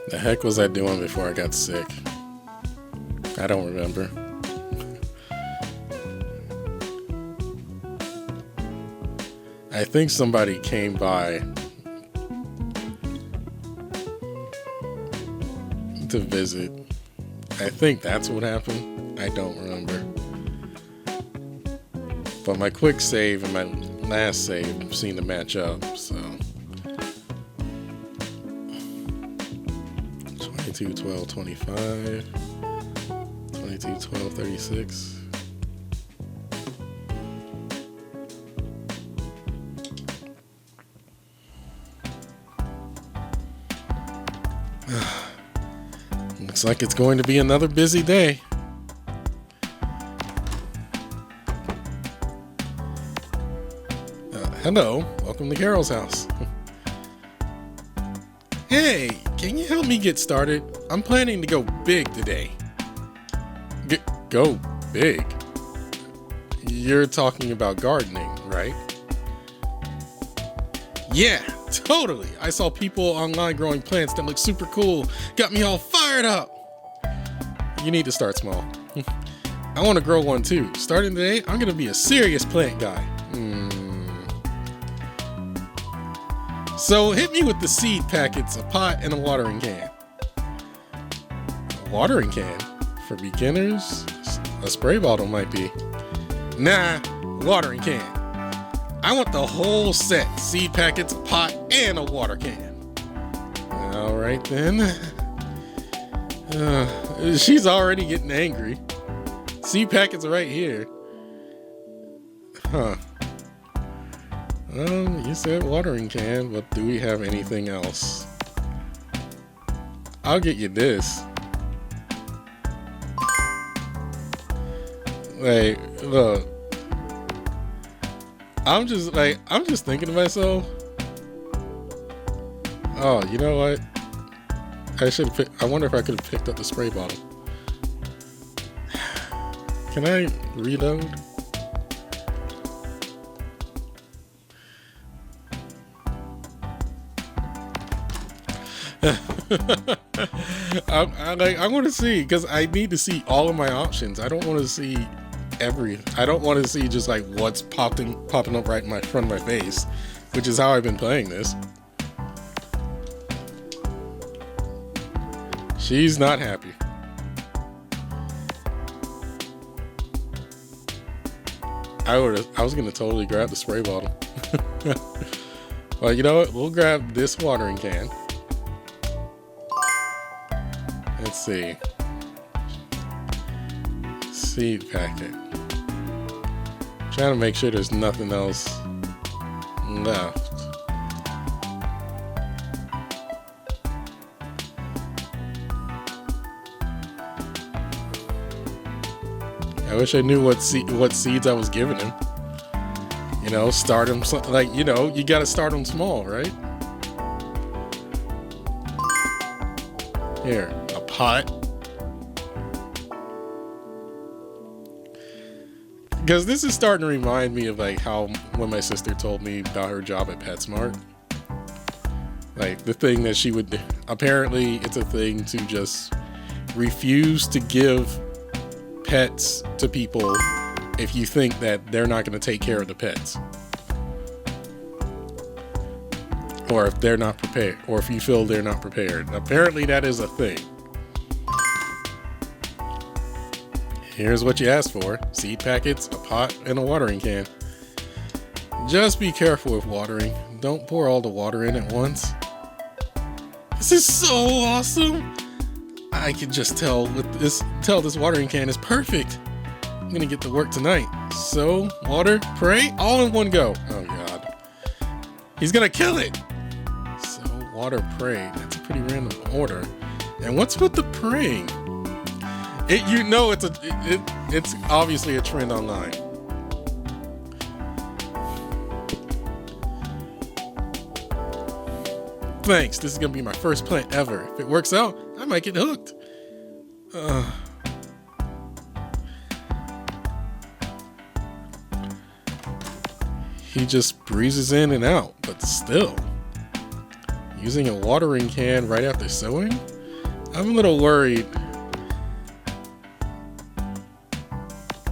The heck was I doing before I got sick? I don't remember. I think somebody came by to visit. I think that's what happened. I don't remember. But my quick save and my last save seem to match up, so 22, 12, 25, 22, 12, 36. Looks like it's going to be another busy day. Hello, welcome to Carol's house. Hey, can you help me get started? I'm planning to go big today. Go big? You're talking about gardening, right? Yeah, totally. I saw people online growing plants that look super cool. Got me all fired up. You need to start small. I want to grow one too. Starting today, I'm going to be a serious plant guy. So hit me with the seed packets, a pot, and a watering can. A watering can? For beginners? A spray bottle might be. Nah, watering can. I want the whole set. Seed packets, a pot, and a water can. Alright then. She's already getting angry. Seed packets are right here. Huh. You said watering can, but do we have anything else? I'll get you this. Like, look. I'm just thinking to myself. Oh, you know what? I wonder if I could have picked up the spray bottle. Can I reload? I want to see, because I need to see all of my options. I don't want to see I don't want to see just like what's popping up right in front of my face, which is how I've been playing this. She's not happy. I was gonna totally grab the spray bottle. Well, you know what? We'll grab this watering can. Let's see. Seed packet. Trying to make sure there's nothing else left. I wish I knew what seeds I was giving him. You know, start him like, you know, you got to start them small, right? Here, a pot. Because this is starting to remind me of like how when my sister told me about her job at PetSmart. Like the thing that she would, apparently it's a thing to just refuse to give pets to people if you think that they're not going to take care of the pets. Or if they're not prepared, or if you feel they're not prepared. Apparently that is a thing. Here's what you asked for. Seed packets, a pot, and a watering can. Just be careful with watering. Don't pour all the water in at once. This is so awesome. I can just tell this watering can is perfect. I'm gonna get to work tonight. So, water, pray, all in one go. Oh God. He's gonna kill it. So, water, pray. That's a pretty random order. And what's with the praying? You know it's obviously a trend online. Thanks, this is gonna be my first plant ever. If it works out, I might get hooked. He just breezes in and out, but still. Using a watering can right after sowing? I'm a little worried.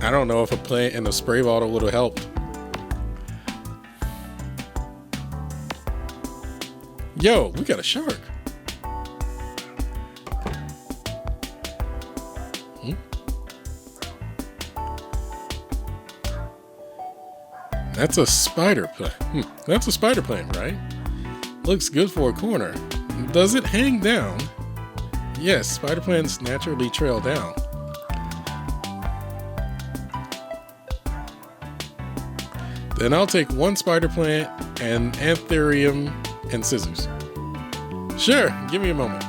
I don't know if a plant and a spray bottle would have helped. Yo, we got a shark. That's a spider plant. That's a spider plant, right? Looks good for a corner. Does it hang down? Yes, spider plants naturally trail down. Then I'll take one spider plant, an anthurium, and scissors. Sure, give me a moment.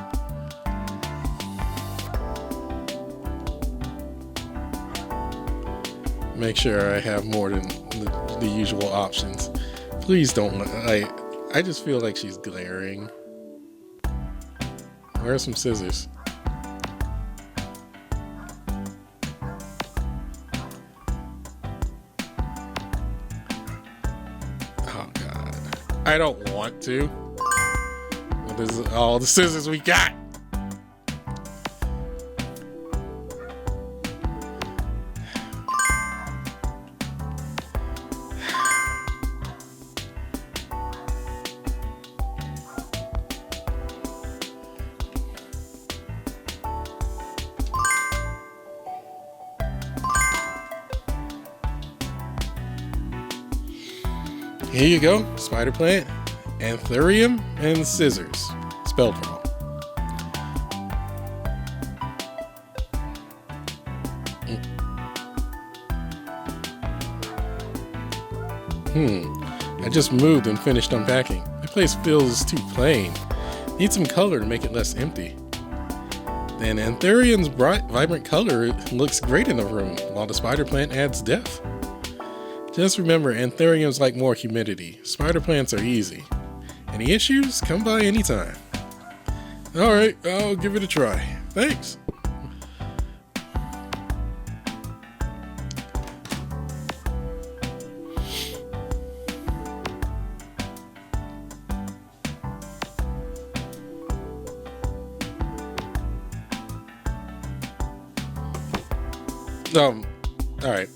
Make sure I have more than the usual options. Please don't. I just feel like she's glaring. Where are some scissors? Oh God, I don't want to. Well, this is all the scissors we got. Here you go, spider plant, anthurium, and scissors. Spelled wrong. I just moved and finished unpacking. The place feels too plain. Need some color to make it less empty. Then anthurium's bright, vibrant color looks great in the room, while the spider plant adds depth. Just remember, anthuriums like more humidity. Spider plants are easy. Any issues? Come by anytime. Alright, I'll give it a try. Thanks. Alright.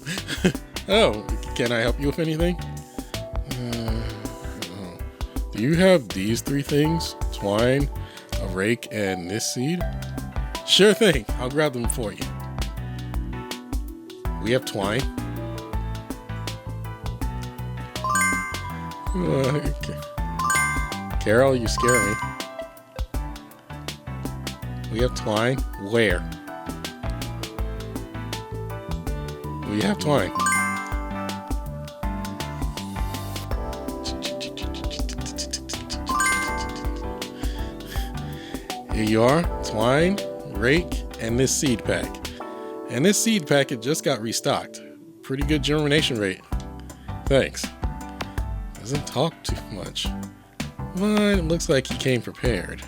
Oh, can I help you with anything? Do you have these three things? Twine, a rake, and this seed? Sure thing. I'll grab them for you. We have twine. Carol, you scare me. We have twine. Where? We have twine. Here you are, twine, rake, and this seed pack. And this seed packet just got restocked. Pretty good germination rate. Thanks. Doesn't talk too much. But it looks like he came prepared.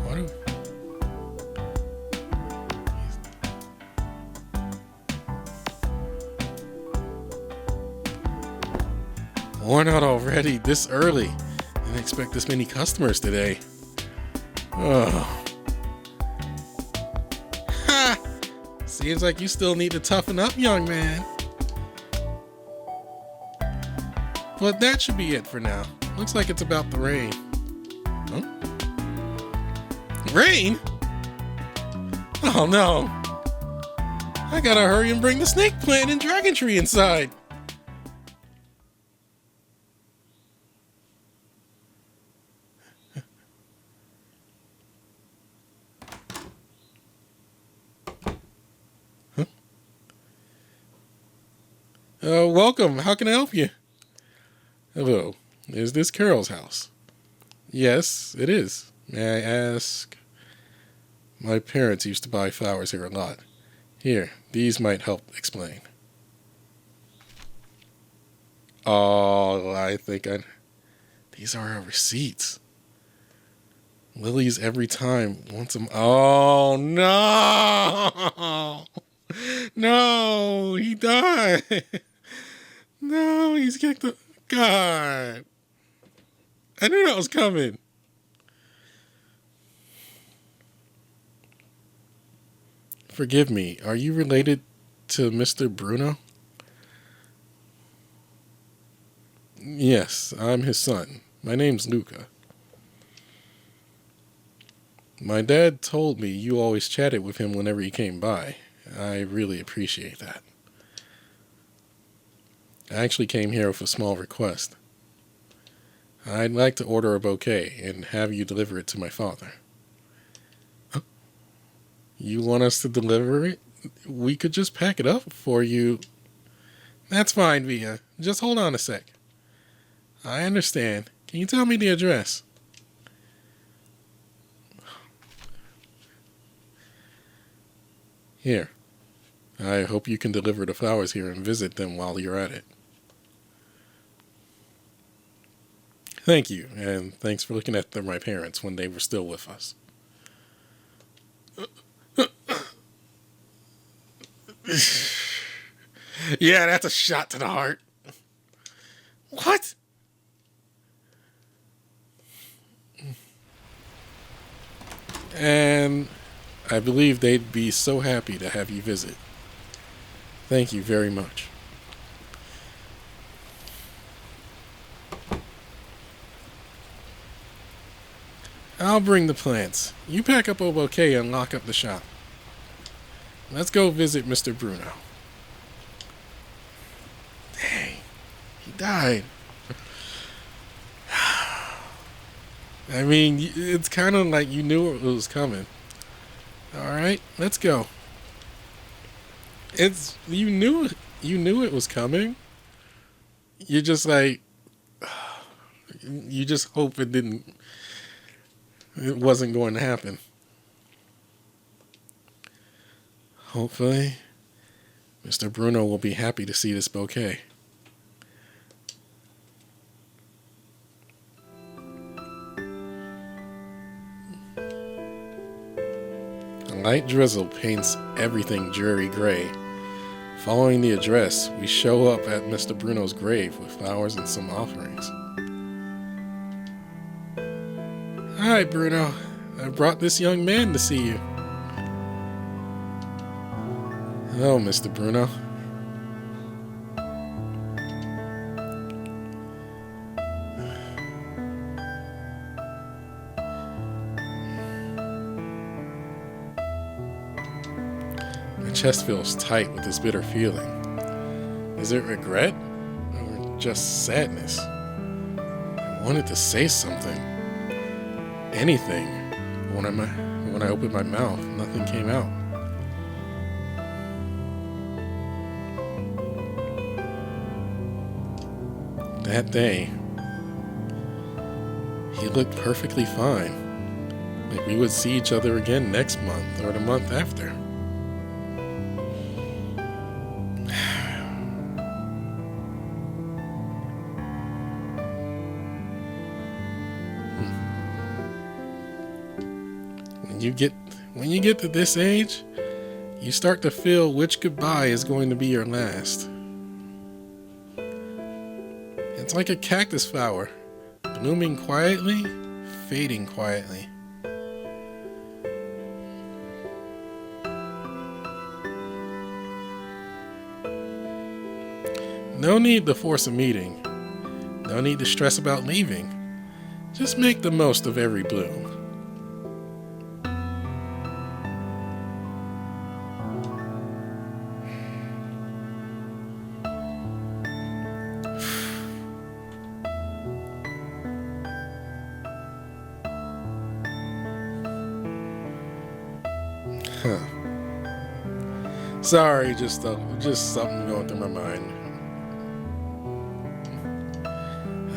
What do Worn out already this early. Didn't expect this many customers today. Oh. Ha! Seems like you still need to toughen up, young man. But that should be it for now. Looks like it's about the rain. Huh? Rain? Oh no. I gotta hurry and bring the snake plant and dragon tree inside. Welcome. How can I help you? Hello. Is this Carol's house? Yes, it is. May I ask? My parents used to buy flowers here a lot. Here, these might help explain. Oh, these are our receipts. Lily's every time wants them. Oh, no. No, he died. No, he's kicked the... God. I knew that was coming. Forgive me, are you related to Mr. Bruno? Yes, I'm his son. My name's Luca. My dad told me you always chatted with him whenever he came by. I really appreciate that. I actually came here with a small request. I'd like to order a bouquet and have you deliver it to my father. You want us to deliver it? We could just pack it up for you. That's fine, Via. Just hold on a sec. I understand. Can you tell me the address? Here. I hope you can deliver the flowers here and visit them while you're at it. Thank you, and thanks for looking after my parents when they were still with us. Yeah, that's a shot to the heart. What? And I believe they'd be so happy to have you visit. Thank you very much. I'll bring the plants. You pack up a bouquet and lock up the shop. Let's go visit Mr. Bruno. Dang, he died. I mean, it's kind of like you knew it was coming. All right, let's go. You knew it was coming. You're just like, you just hope it wasn't going to happen. Hopefully, Mr. Bruno will be happy to see this bouquet. A light drizzle paints everything dreary gray. Following the address, we show up at Mr. Bruno's grave with flowers and some offerings. Hi, Bruno. I brought this young man to see you. Hello, Mr. Bruno. My chest feels tight with this bitter feeling. Is it regret or just sadness? I wanted to say something. Anything. When I opened my mouth, nothing came out. That day, he looked perfectly fine. Like we would see each other again next month or the month after. When you get to this age, you start to feel which goodbye is going to be your last. It's like a cactus flower, blooming quietly, fading quietly. No need to force a meeting. No need to stress about leaving. Just make the most of every bloom. Sorry, just something going through my mind.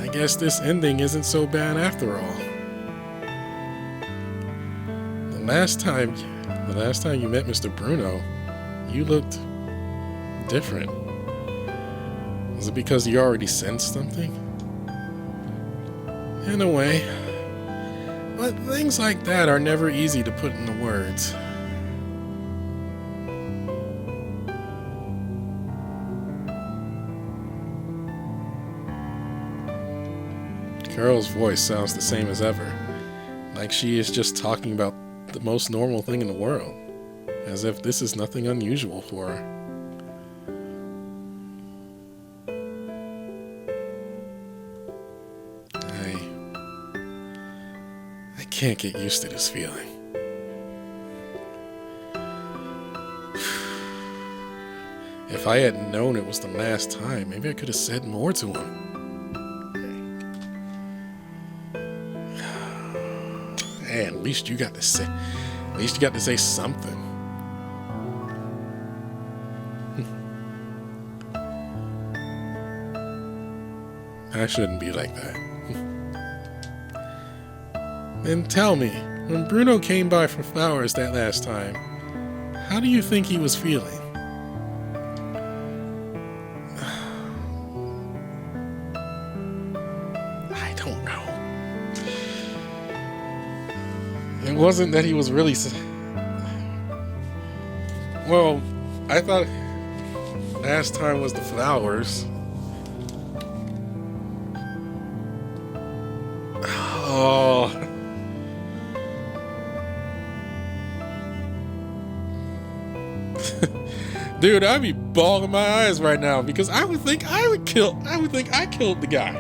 I guess this ending isn't so bad after all. The last time you met Mr. Bruno, you looked different. Was it because you already sensed something? In a way. But things like that are never easy to put into words. Carol's voice sounds the same as ever, like she is just talking about the most normal thing in the world. as if this is nothing unusual for her. I can't get used to this feeling. If I had known it was the last time, maybe I could have said more to him. Hey, at least you got to say something. I shouldn't be like that. Then tell me, when Bruno came by for flowers that last time, how do you think he was feeling? I don't know. It wasn't that he was really... Well, I thought last time was the flowers. Oh... Dude, I'd be bawling my eyes right now because I would think I killed the guy.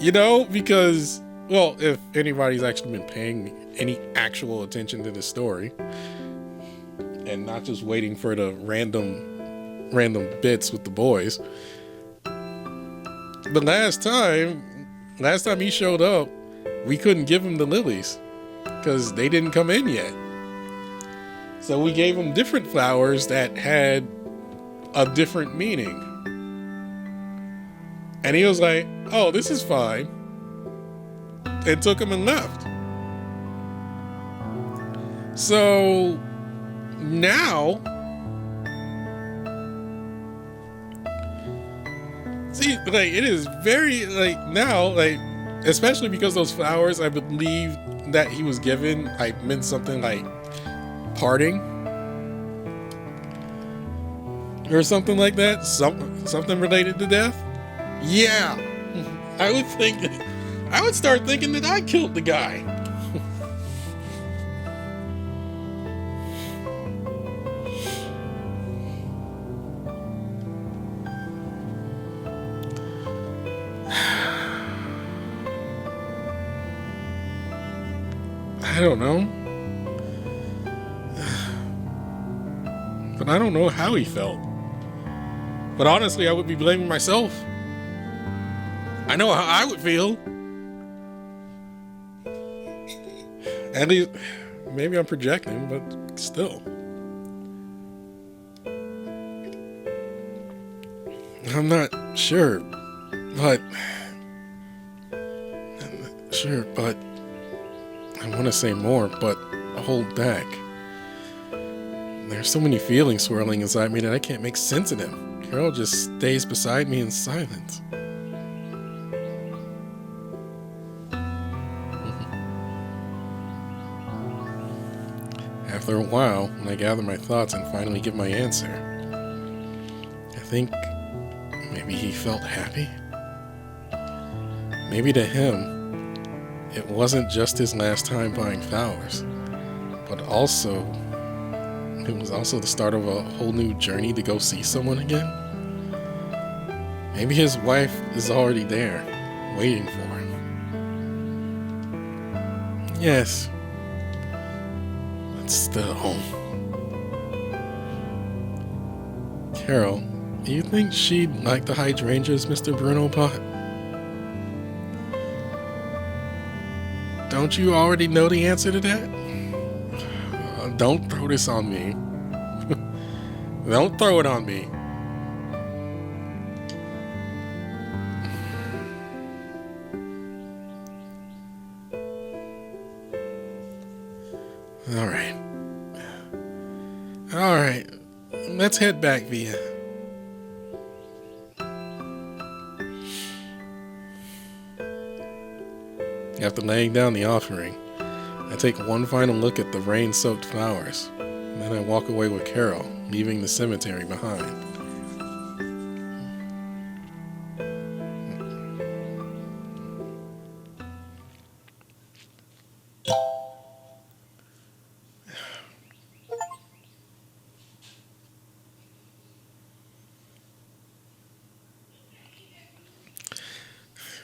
You know, because, well, if anybody's actually been paying any actual attention to the story and not just waiting for the random bits with the boys. The last time he showed up, we couldn't give him the lilies because they didn't come in yet. So we gave him different flowers that had a different meaning. And he was like, oh, this is fine. And took him and left. So now, see, like, it is very, like, now, like, especially because those flowers, I believe that he was given, like, meant something like parting or something like that, something related to death. Yeah, I would start thinking that I killed the guy. I don't know. But I don't know how he felt. But honestly, I would be blaming myself. I know how I would feel. At least, maybe I'm projecting, but still. I'm not sure, but I want to say more, but I hold back. There's so many feelings swirling inside me that I can't make sense of them. Carol just stays beside me in silence. After a while, when I gather my thoughts and finally give my answer, I think maybe he felt happy. Maybe to him, it wasn't just his last time buying flowers, but also it was also the start of a whole new journey to go see someone again. Maybe his wife is already there, waiting for him. Yes, but still. Carol, do you think she'd like the hydrangeas Mr. Bruno bought? Don't you already know the answer to that? Don't throw this on me. Don't throw it on me. All right. Let's head back, Via. After laying down the offering, I take one final look at the rain-soaked flowers, and then I walk away with Carol, leaving the cemetery behind.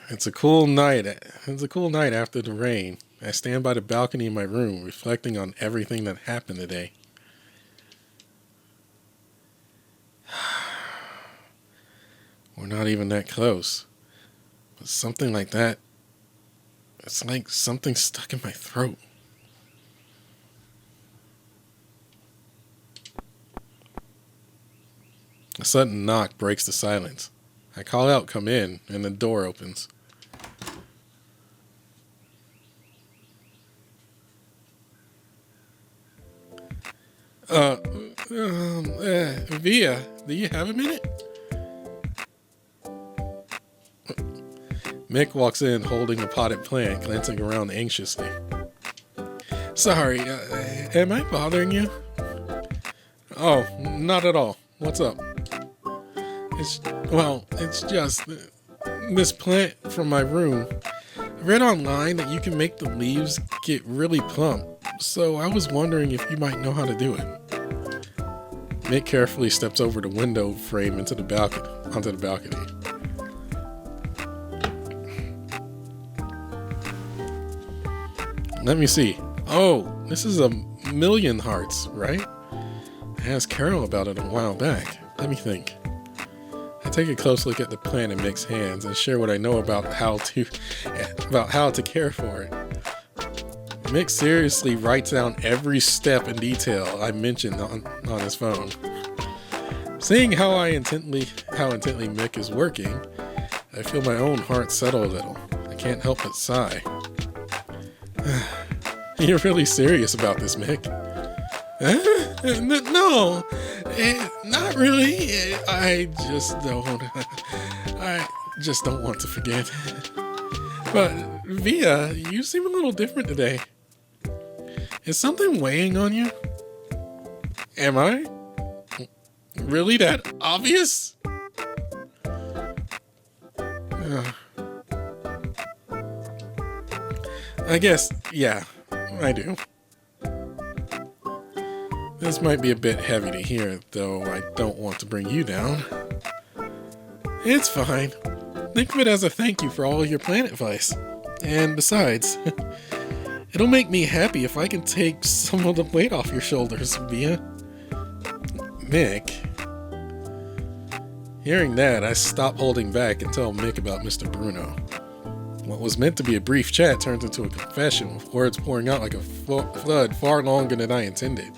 It's a cool night. It's a cool night after the rain. I stand by the balcony in my room, reflecting on everything that happened today. We're not even that close. But something like that, it's like something stuck in my throat. A sudden knock breaks the silence. I call out, "Come in," and the door opens. Via, do you have a minute? Mick walks in holding a potted plant, glancing around anxiously. Sorry, am I bothering you? Oh, not at all. What's up? It's just this plant from my room. I read online that you can make the leaves get really plump, so I was wondering if you might know how to do it. Mick carefully steps over the window frame onto the balcony. Let me see. Oh, this is a million hearts, right? I asked Carol about it a while back. Let me think. I take a close look at the plant in Mick's hands and share what I know about how to care for it. Mick seriously writes down every step and detail I mentioned on his phone. Seeing how intently Mick is working, I feel my own heart settle a little. I can't help but sigh. You're really serious about this, Mick? No, not really. I just don't want to forget. But Via, you seem a little different today. Is something weighing on you? Am I? Really that obvious? I guess, yeah, I do. This might be a bit heavy to hear, though I don't want to bring you down. It's fine. Think of it as a thank you for all your plant advice. And besides, it'll make me happy if I can take some of the weight off your shoulders, Via. Mick. Hearing that, I stop holding back and tell Mick about Mr. Bruno. What was meant to be a brief chat turns into a confession, with words pouring out like a flood far longer than I intended.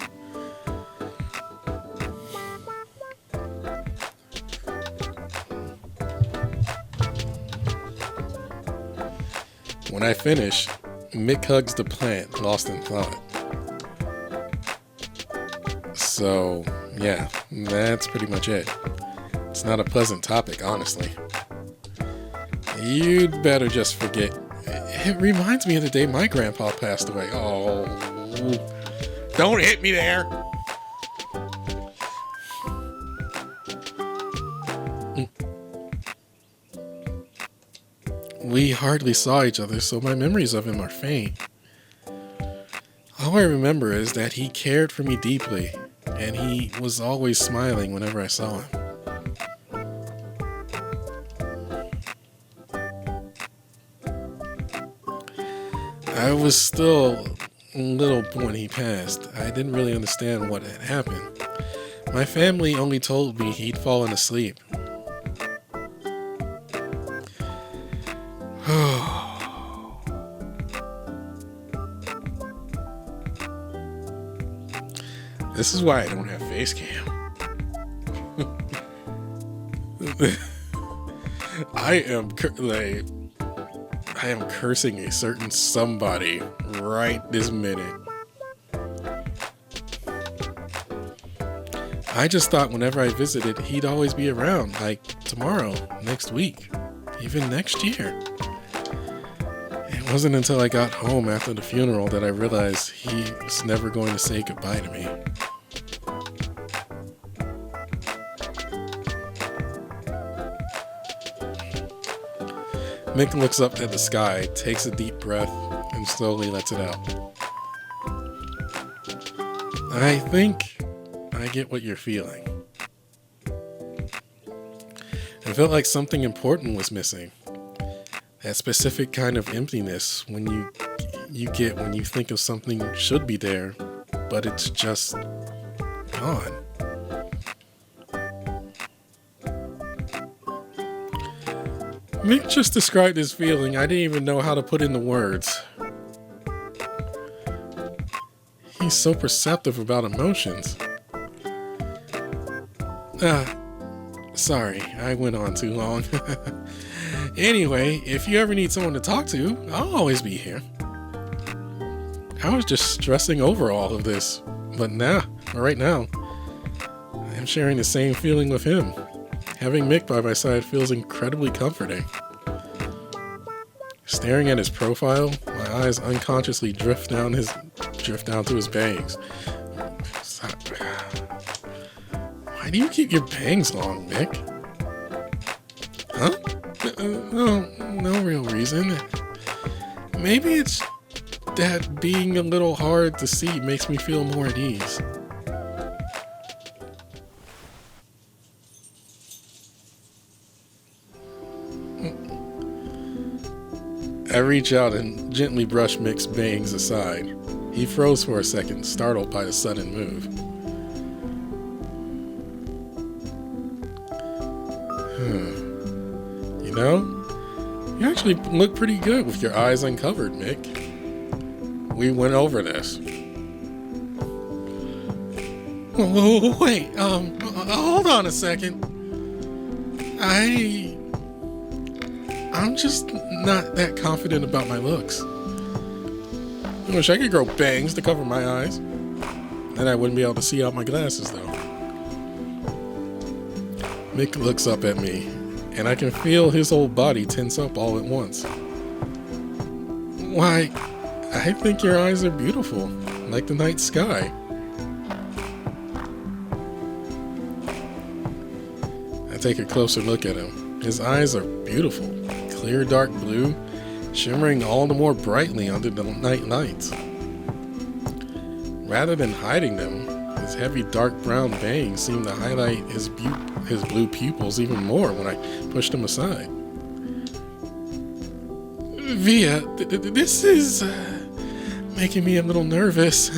When I finish, Mick hugs the plant, lost in thought. So, yeah, that's pretty much it. It's not a pleasant topic, honestly. You'd better just forget. It reminds me of the day my grandpa passed away. Oh, don't hit me there. We hardly saw each other, so my memories of him are faint. All I remember is that he cared for me deeply, and he was always smiling whenever I saw him. I was still little when he passed. I didn't really understand what had happened. My family only told me he'd fallen asleep. This is why I don't have face cam. I am cursing a certain somebody right this minute. I just thought whenever I visited, he'd always be around, like tomorrow, next week, even next year. It wasn't until I got home after the funeral that I realized he was never going to say goodbye to me. Mick looks up at the sky, takes a deep breath, and slowly lets it out. I think I get what you're feeling. I felt like something important was missing. That specific kind of emptiness you get when you think of something should be there, but it's just gone. Mick just described this feeling I didn't even know how to put into words. He's so perceptive about emotions. Sorry, I went on too long. Anyway, if you ever need someone to talk to, I'll always be here. I was just stressing over all of this, but right now, I'm sharing the same feeling with him. Having Mick by my side feels incredibly comforting. Staring at his profile, my eyes unconsciously drift down to his bangs. Why do you keep your bangs long, Mick? Huh? No real reason. Maybe it's that being a little hard to see makes me feel more at ease. I reach out and gently brush Mick's bangs aside. He froze for a second, startled by the sudden move. You know, you actually look pretty good with your eyes uncovered, Mick. We went over this. Wait, hold on a second. I'm just not that confident about my looks. I wish I could grow bangs to cover my eyes. Then I wouldn't be able to see out my glasses, though. Mick looks up at me, and I can feel his whole body tense up all at once. Why, I think your eyes are beautiful, like the night sky. I take a closer look at him. His eyes are beautiful, clear dark blue, shimmering all the more brightly under the night lights. Rather than hiding them, his heavy dark brown bangs seem to highlight his blue pupils even more when I pushed him aside. Via, this is making me a little nervous.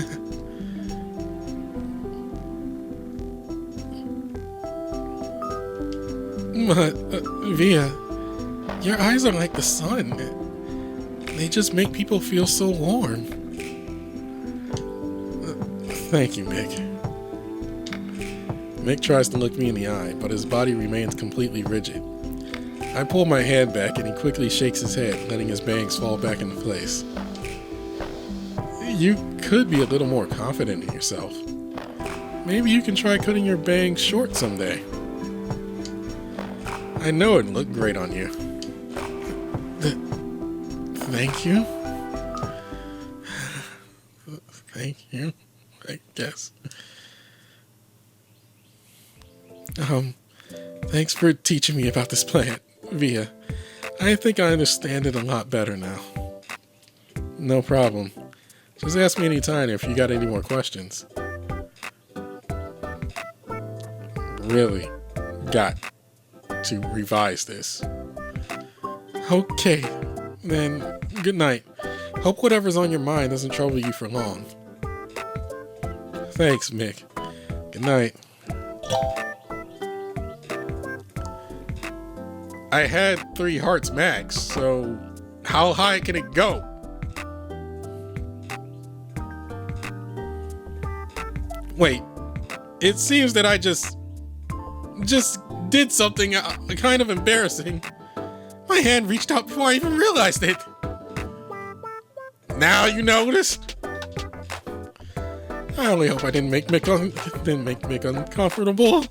But, Via, your eyes are like the sun. They just make people feel so warm. Thank you, Mick. Mick tries to look me in the eye, but his body remains completely rigid. I pull my hand back and he quickly shakes his head, letting his bangs fall back into place. You could be a little more confident in yourself. Maybe you can try cutting your bangs short someday. I know it'd look great on you. Thank you. Thank you, I guess. Thanks for teaching me about this plant, Via. I think I understand it a lot better now. No problem. Just ask me anytime if you got any more questions. Really got to revise this. Okay, then good night. Hope whatever's on your mind doesn't trouble you for long. Thanks, Mick. Good night. I had 3 hearts max, so how high can it go? Wait, it seems that I just did something kind of embarrassing. My hand reached out before I even realized it. Now you noticed? I only hope I didn't make Mick uncomfortable.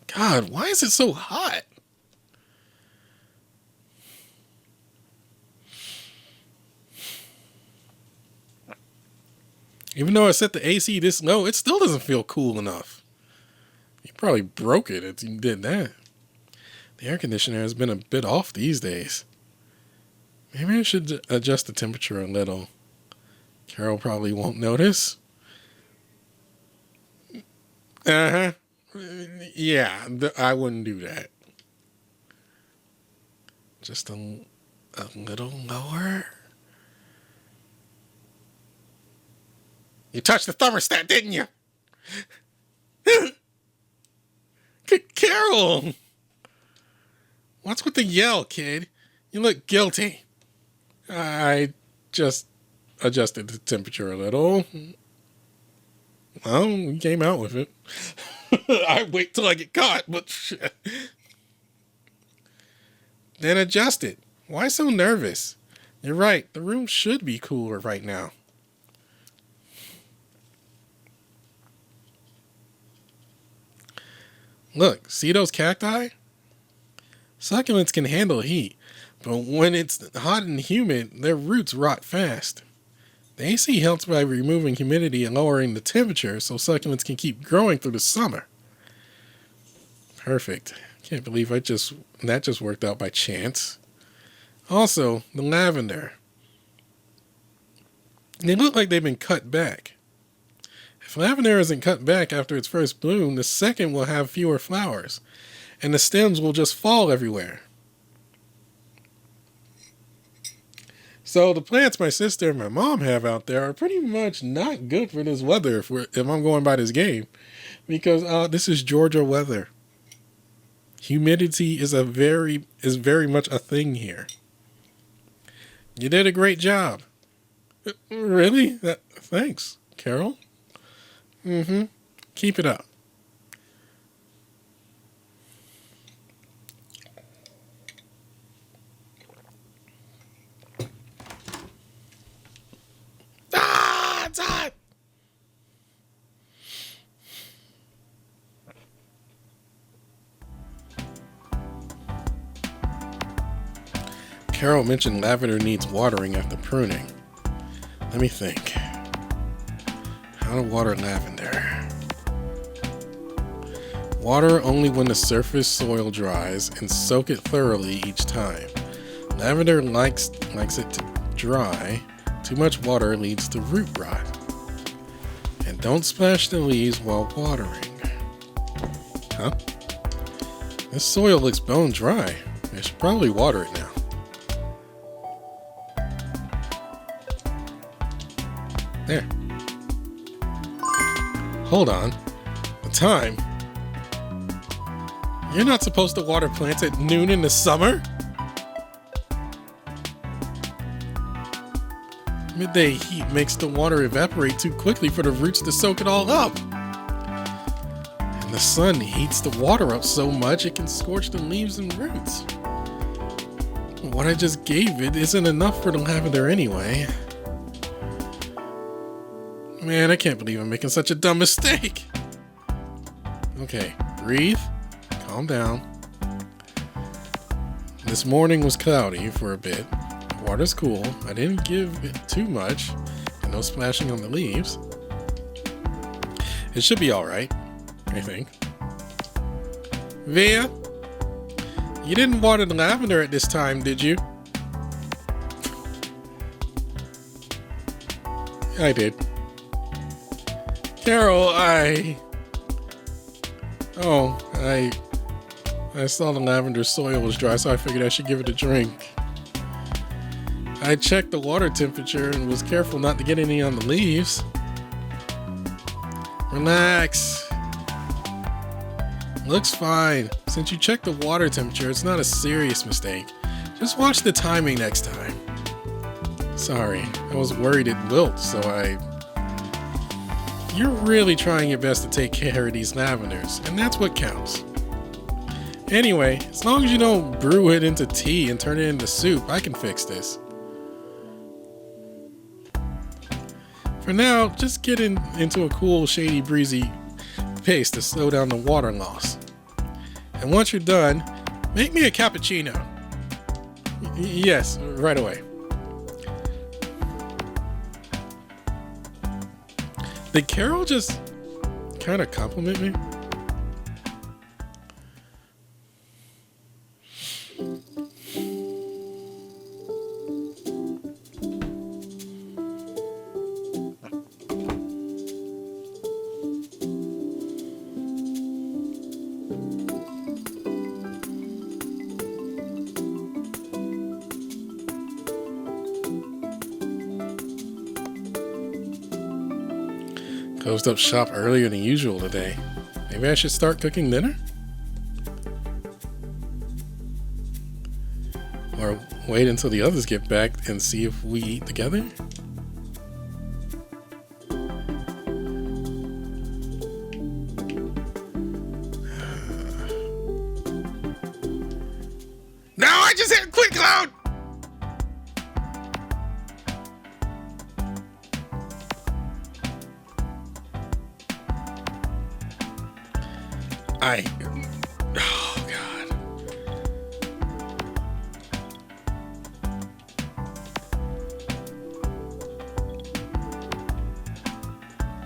God, why is it so hot? Even though I set the AC this low, it still doesn't feel cool enough. You probably broke it if you did that. The air conditioner has been a bit off these days. Maybe I should adjust the temperature a little. Carol probably won't notice. Uh-huh. Yeah, I wouldn't do that. Just a little lower. You touched the thermostat, didn't you? Carol! What's with the yell, kid? You look guilty. I just adjusted the temperature a little. Well, we came out with it. I wait till I get caught, but then adjust it. Why so nervous? You're right. The room should be cooler right now. Look, see those cacti? Succulents can handle heat, but when it's hot and humid, their roots rot fast. The AC helps by removing humidity and lowering the temperature so succulents can keep growing through the summer. Perfect. Can't believe that just worked out by chance. Also, the lavender. They look like they've been cut back. If lavender isn't cut back after its first bloom, the second will have fewer flowers, and the stems will just fall everywhere. So the plants my sister and my mom have out there are pretty much not good for this weather if I'm going by this game, because this is Georgia weather. Humidity is very much a thing here. You did a great job. Really? Thanks, Carol. Keep it up. It's hot. Carol mentioned lavender needs watering after pruning. Let me think. How to water lavender. Water only when the surface soil dries and soak it thoroughly each time. Lavender likes it to dry. Too much water leads to root rot. And don't splash the leaves while watering. Huh? This soil looks bone dry. I should probably water it now. There. Hold on. The time? You're not supposed to water plants at noon in the summer? Midday heat makes the water evaporate too quickly for the roots to soak it all up. And the sun heats the water up so much it can scorch the leaves and roots. What I just gave it isn't enough for the lavender anyway. Man, I can't believe I'm making such a dumb mistake. Okay, breathe. Calm down. This morning was cloudy for a bit. The water's cool. I didn't give it too much. And no splashing on the leaves. It should be alright, I think. Via, you didn't water the lavender at this time, did you? I did. Carol, I saw the lavender soil was dry, so I figured I should give it a drink. I checked the water temperature and was careful not to get any on the leaves. Relax. Looks fine. Since you checked the water temperature, it's not a serious mistake. Just watch the timing next time. Sorry, I was worried it wilt, so You're really trying your best to take care of these lavenders, and that's what counts. Anyway, as long as you don't brew it into tea and turn it into soup, I can fix this. For now, just get into a cool, shady, breezy pace to slow down the water loss. And once you're done, make me a cappuccino. Yes, right away. Did Carol just kind of compliment me? Closed up shop earlier than usual today. Maybe I should start cooking dinner? Or wait until the others get back and see if we eat together? No, I just hit quick load! Oh God.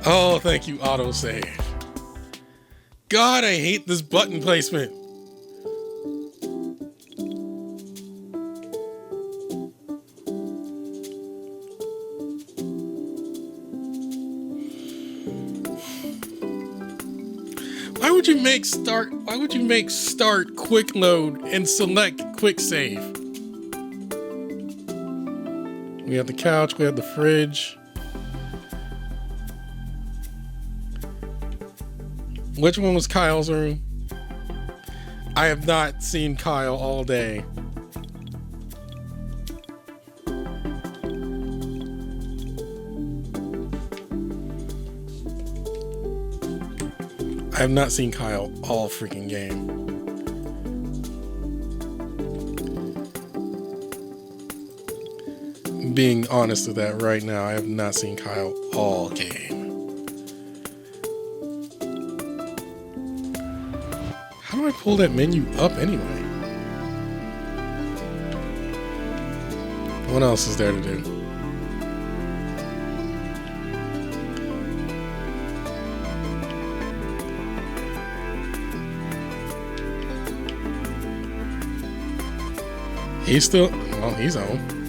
Oh, thank you, autosave. God, I hate this button placement. Why would you make start quick load and select quick save? We have the couch, we have the fridge. Which one was Kyle's room? I have not seen Kyle all day. I have not seen Kyle all freaking game. Being honest with that right now, I have not seen Kyle all game. How do I pull that menu up anyway? What else is there to do? He's still, well, he's on.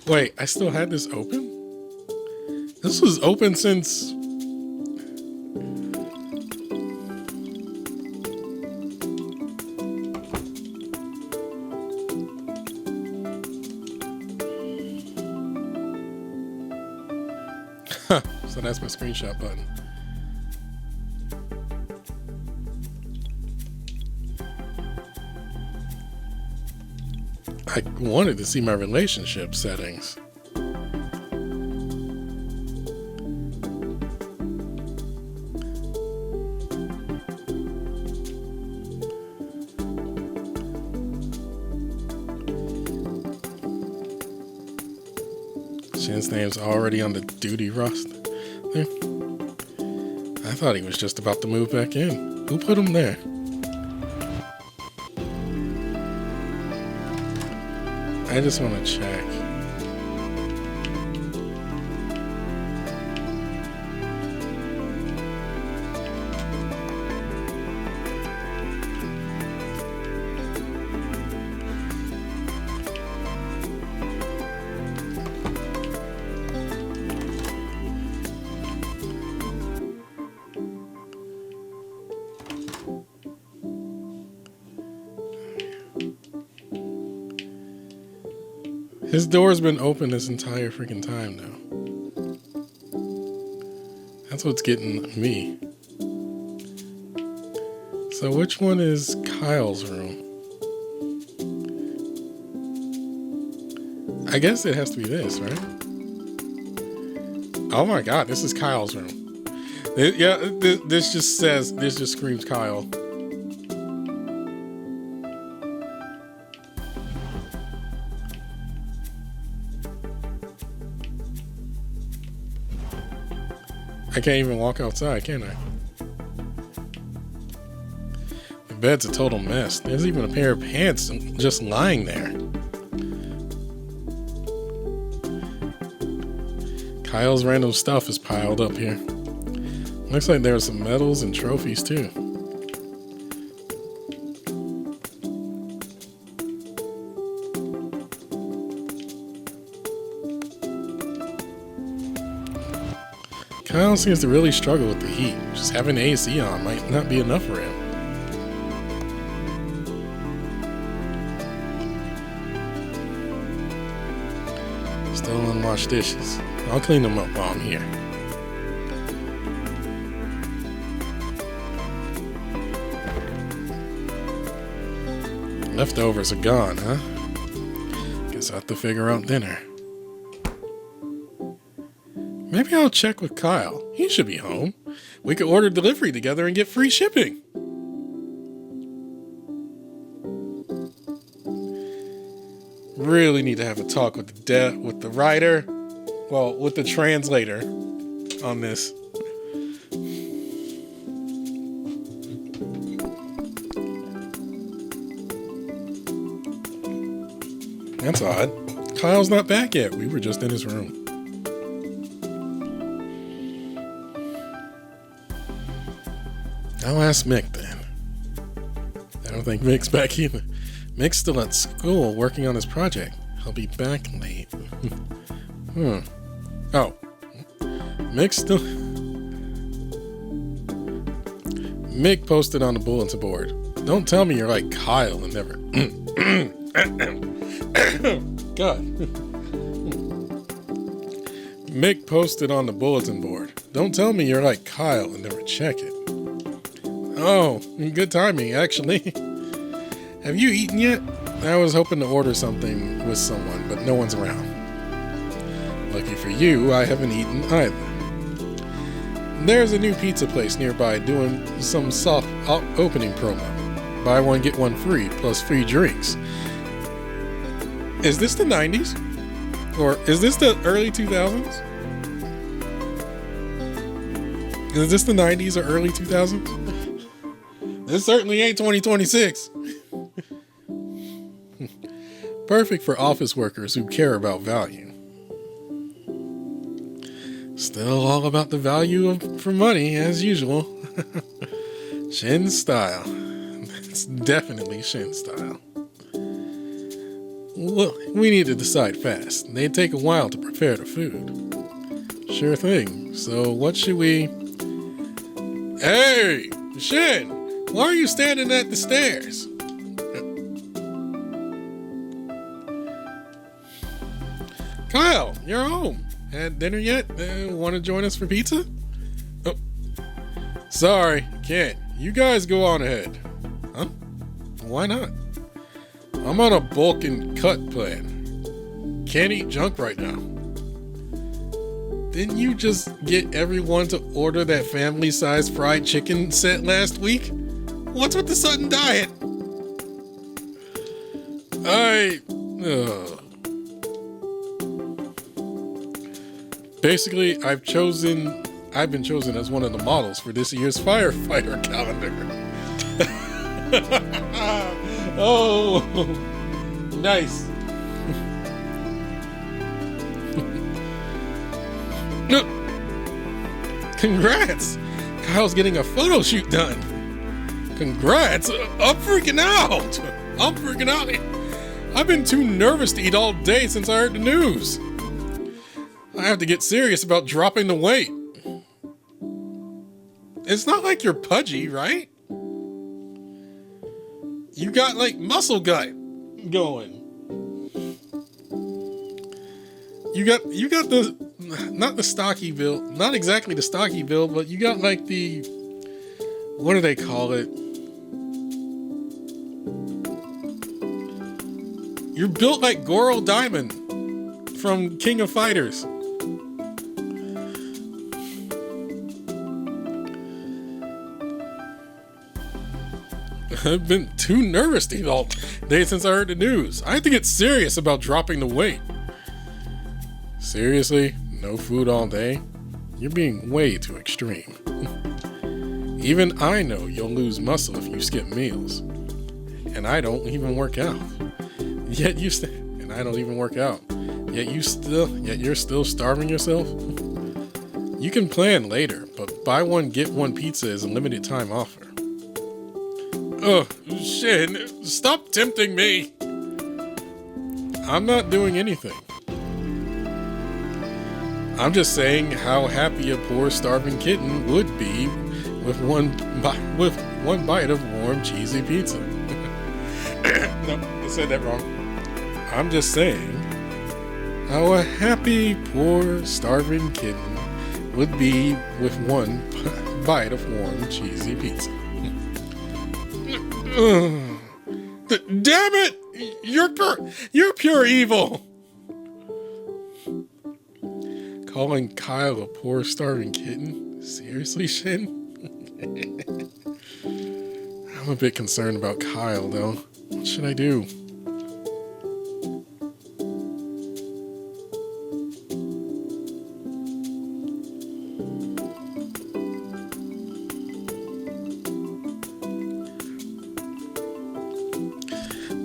Wait, I still had this open? This was open since... So that's my screenshot button. I wanted to see my relationship settings. Shin's name's already on the duty roster. I thought he was just about to move back in. Who put him there? I just want to check. His door's been open this entire freaking time now. That's what's getting me. So which one is Kyle's room? I guess it has to be this, right? Oh my God, this is Kyle's room. This just screams Kyle. I can't even walk outside, can I? The bed's a total mess. There's even a pair of pants just lying there. Kyle's random stuff is piled up here. Looks like there are some medals and trophies too. Kyle seems to really struggle with the heat. Just having AC on might not be enough for him. Still unwashed dishes. I'll clean them up while I'm here. Leftovers are gone, huh? Guess I'll have to figure out dinner. Maybe I'll check with Kyle. He should be home. We could order delivery together and get free shipping. Really need to have a talk with the writer, well, with the translator on this. That's odd. Kyle's not back yet. We were just in his room. I'll ask Mick then. I don't think Mick's back either. Mick's still at school working on his project. He'll be back late. Oh. Mick's still... Mick posted on the bulletin board. Don't tell me you're like Kyle and never... God. Mick posted on the bulletin board. Don't tell me you're like Kyle and never check it. Oh, good timing, actually. Have you eaten yet? I was hoping to order something with someone, but no one's around. Lucky for you, I haven't eaten either. There's a new pizza place nearby doing some soft opening promo. Buy one, get one free, plus free drinks. Is this the 90s? Or is this the early 2000s? Is this the 90s or early 2000s? This certainly ain't 2026. Perfect for office workers who care about value. Still all about the value for money, as usual. Shin style. It's definitely Shin style. Well, we need to decide fast. They take a while to prepare the food. Sure thing. So what should we... Hey! Shin! Why are you standing at the stairs? Kyle, you're home. Had dinner yet? Want to join us for pizza? Oh. Sorry, can't. You guys go on ahead. Huh? Why not? I'm on a bulk and cut plan. Can't eat junk right now. Didn't you just get everyone to order that family-sized fried chicken set last week? What's with the sudden diet? Basically, I've been chosen as one of the models for this year's firefighter calendar. Oh, nice. Congrats! Kyle's getting a photo shoot done. Congrats! I'm freaking out! I've been too nervous to eat all day since I heard the news. I have to get serious about dropping the weight. It's not like you're pudgy, right? You got like muscle gut going. You got the, not the stocky build, not exactly the stocky build, but you got like the, what do they call it? You're built like Goro Diamond from King of Fighters. I've been too nervous to eat all day since I heard the news. I have to get serious about dropping the weight. Seriously? No food all day? You're being way too extreme. Even I know you'll lose muscle if you skip meals. And I don't even work out. Yet you're still starving yourself? You can plan later, but buy one, get one pizza is a limited time offer. Ugh, shit, stop tempting me. I'm not doing anything. I'm just saying how happy a poor starving kitten would be with one bite of warm cheesy pizza. No, I said that wrong. I'm just saying how a happy poor starving kitten would be with one bite of warm cheesy pizza. Damn it! You're pure evil. Calling Kyle a poor starving kitten? Seriously, Shin? I'm a bit concerned about Kyle, though. What should I do?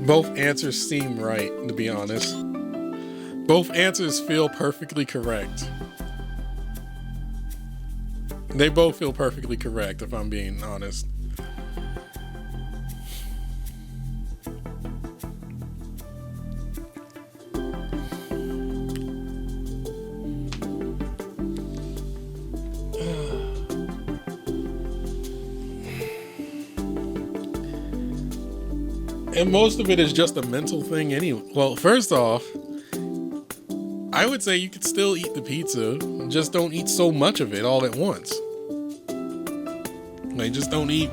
Both answers seem right, to be honest. Both answers feel perfectly correct. They both feel perfectly correct, if I'm being honest. And most of it is just a mental thing anyway. Well, first off, I would say you could still eat the pizza, just don't eat so much of it all at once. Like, just don't eat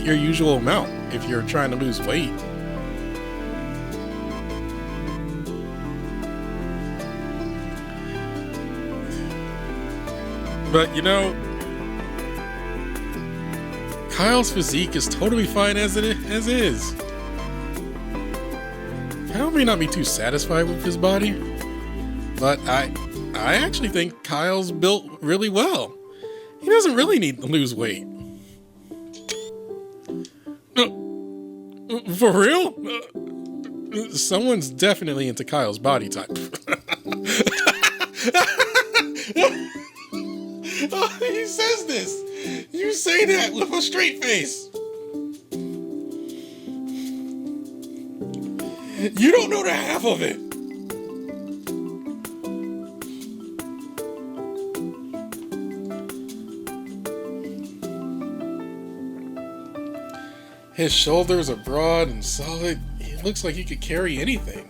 your usual amount if you're trying to lose weight. But, you know, Kyle's physique is totally fine as is. Kyle may not be too satisfied with his body, but I actually think Kyle's built really well. He doesn't really need to lose weight. For real? Someone's definitely into Kyle's body type. Oh, he says this. You say that with a straight face. You don't know the half of it. His shoulders are broad and solid. He looks like he could carry anything.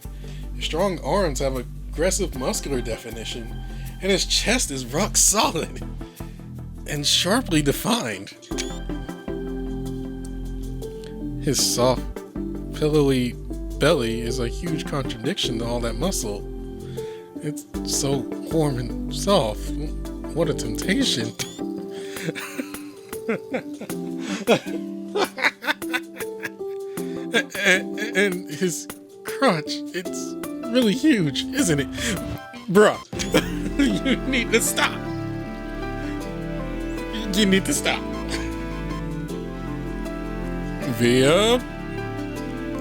His strong arms have aggressive muscular definition, and his chest is rock solid and sharply defined. His soft, pillowy belly is a huge contradiction to all that muscle. It's so warm and soft. What a temptation. And his crotch, it's really huge, isn't it? Bruh, you need to stop. You need to stop. Via.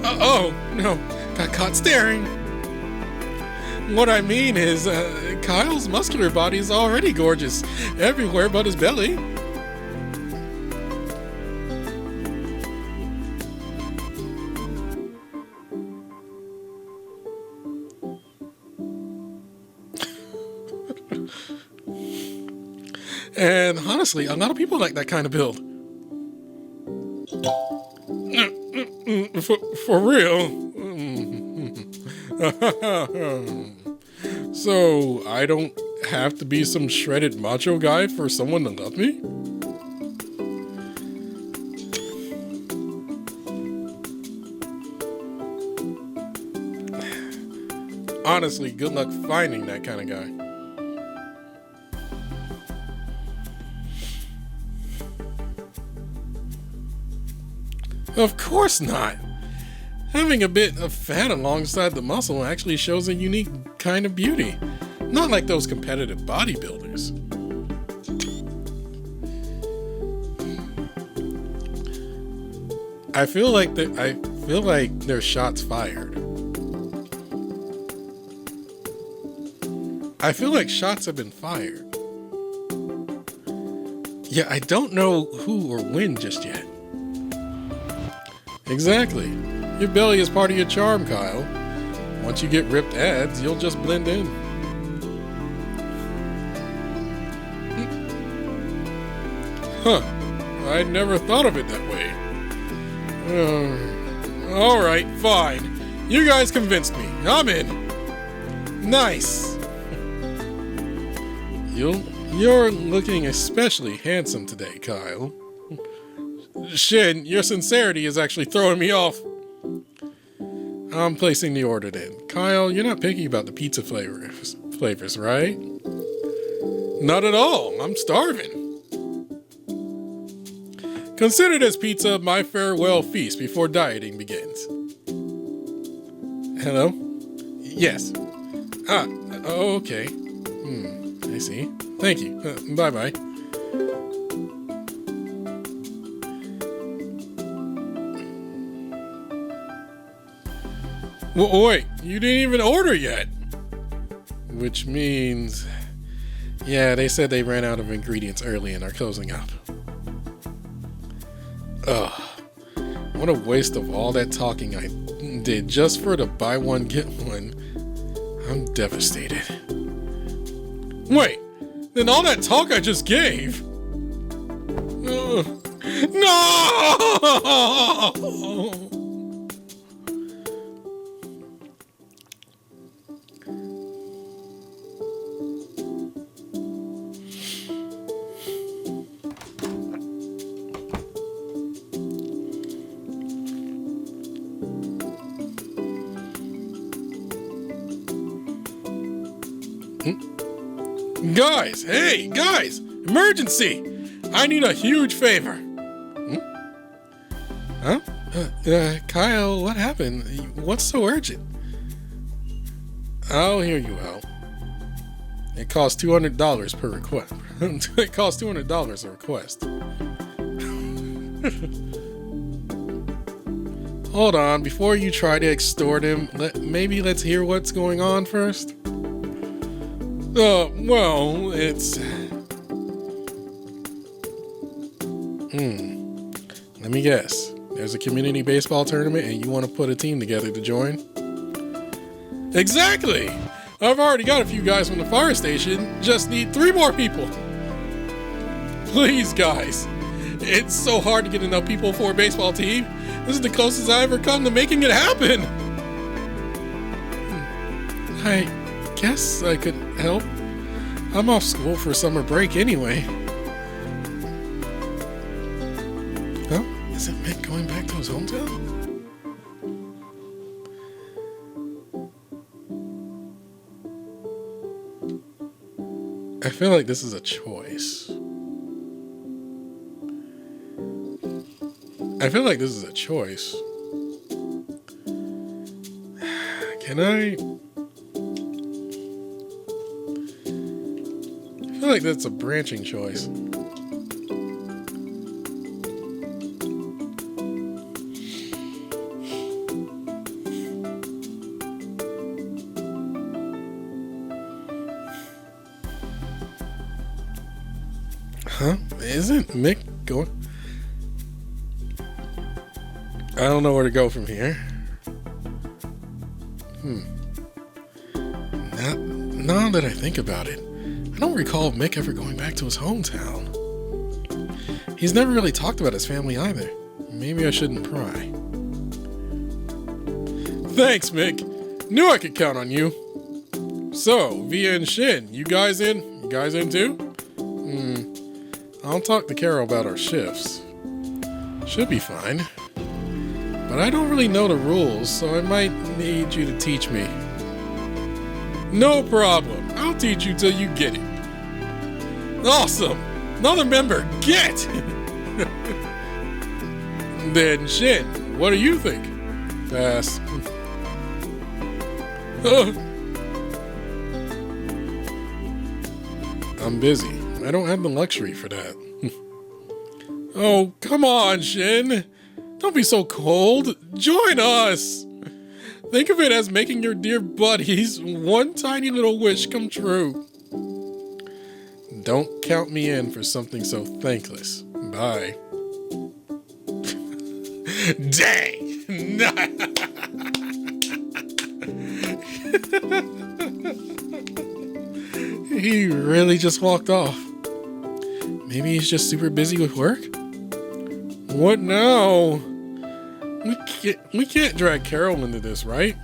Oh, no. Got caught staring. What I mean is, Kyle's muscular body is already gorgeous everywhere but his belly. And honestly, a lot of people like that kind of build. For real. So, I don't have to be some shredded macho guy for someone to love me? Honestly, good luck finding that kind of guy. Of course not. Having a bit of fat alongside the muscle actually shows a unique kind of beauty. Not like those competitive bodybuilders. I feel like there's shots fired. I feel like shots have been fired. Yeah, I don't know who or when just yet. Exactly. Your belly is part of your charm, Kyle. Once you get ripped abs, you'll just blend in. Huh. I'd never thought of it that way. Alright, fine. You guys convinced me. I'm in. Nice. You're looking especially handsome today, Kyle. Shin, your sincerity is actually throwing me off. I'm placing the order then. Kyle, you're not picky about the pizza flavors, right? Not at all. I'm starving. Consider this pizza my farewell feast before dieting begins. Hello? Yes. Okay. I see. Thank you. Bye-bye. Wait, you didn't even order yet. Which means... Yeah, they said they ran out of ingredients early and are closing up. Ugh. What a waste of all that talking I did just for the buy one, get one. I'm devastated. Wait, then all that talk I just gave... No! Guys, hey, guys, emergency! I need a huge favor. Huh? Kyle, what happened? What's so urgent? I'll hear you out. It costs $200 per request. It costs $200 a request. Hold on, before you try to extort him, maybe let's hear what's going on first. Well, it's... Let me guess. There's a community baseball tournament and you want to put a team together to join? Exactly! I've already got a few guys from the fire station. Just need 3 more people. Please, guys. It's so hard to get enough people for a baseball team. This is the closest I ever come to making it happen. I guess I could help. I'm off school for summer break anyway. Huh? Is it Mick going back to his hometown? I feel like this is a choice. Can I feel like that's a branching choice. Huh? Isn't Mick going? I don't know where to go from here. Now that I think about it, I don't recall Mick ever going back to his hometown. He's never really talked about his family either. Maybe I shouldn't pry. Thanks, Mick. Knew I could count on you. So, Via and Shin, you guys in? You guys in too? I'll talk to Carol about our shifts. Should be fine. But I don't really know the rules, so I might need you to teach me. No problem. I'll teach you till you get it. Awesome. Another member. Get! Then Shin, what do you think? Pass. I'm busy. I don't have the luxury for that. Oh, come on, Shin. Don't be so cold. Join us. Think of it as making your dear buddies one tiny little wish come true. Don't count me in for something so thankless. Bye. Dang! He really just walked off. Maybe he's just super busy with work? What now? We can't drag Carol into this, right?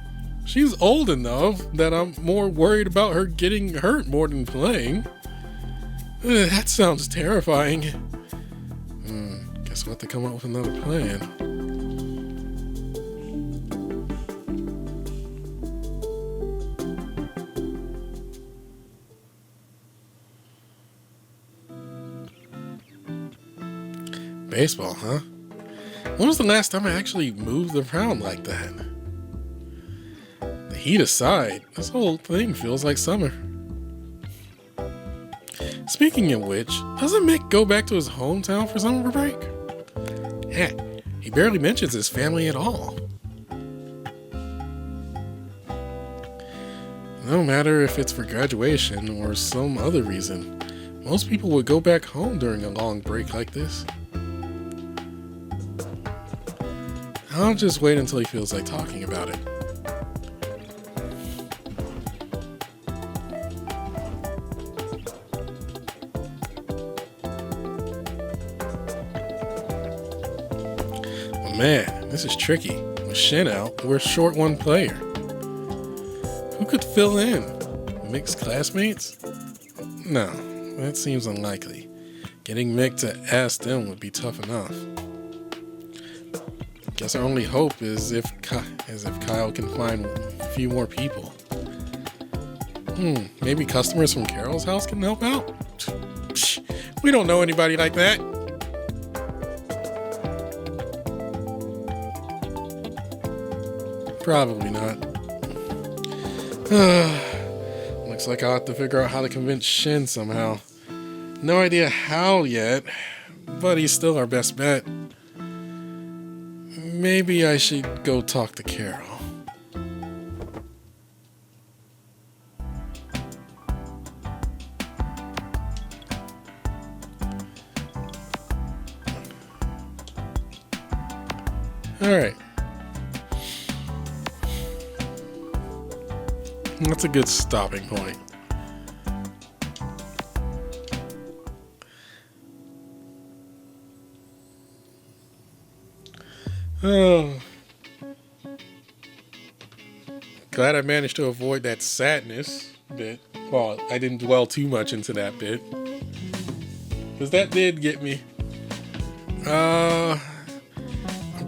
She's old enough that I'm more worried about her getting hurt more than playing. That sounds terrifying. Guess we'll have to come up with another plan. Baseball, huh? When was the last time I actually moved around like that? The heat aside, this whole thing feels like summer. Speaking of which, doesn't Mick go back to his hometown for summer break? Heck, he barely mentions his family at all. No matter if it's for graduation or some other reason, most people would go back home during a long break like this. I'll just wait until he feels like talking about it. But man, this is tricky. With Shin out, we're short one player. Who could fill in? Mick's classmates? No, that seems unlikely. Getting Mick to ask them would be tough enough. Guess our only hope is if Kyle can find a few more people. Maybe customers from Carol's house can help out? Psh, we don't know anybody like that. Probably not. Looks like I'll have to figure out how to convince Shin somehow. No idea how yet, but he's still our best bet. Maybe I should go talk to Carol. Alright. That's a good stopping point. Oh. Glad I managed to avoid that sadness bit. Well, I didn't dwell too much into that bit, because that did get me. I'm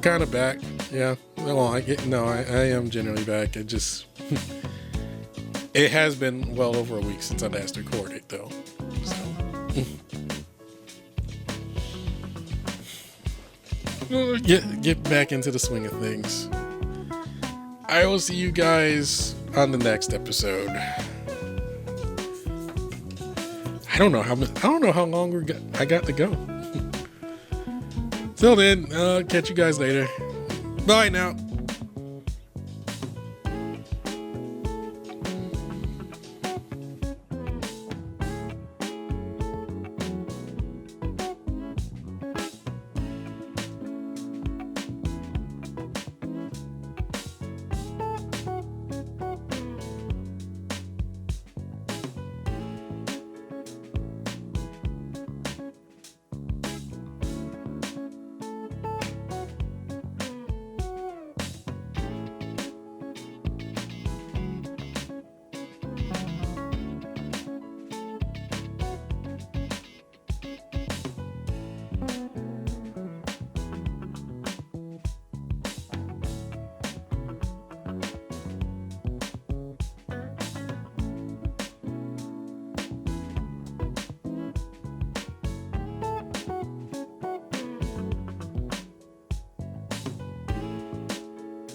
kind of back. Yeah. Well, I am generally back. It just it has been well over a week since I last recorded, though. So. Get back into the swing of things. I will see you guys on the next episode. I don't know how long I got to go. Till then, catch you guys later. Bye now.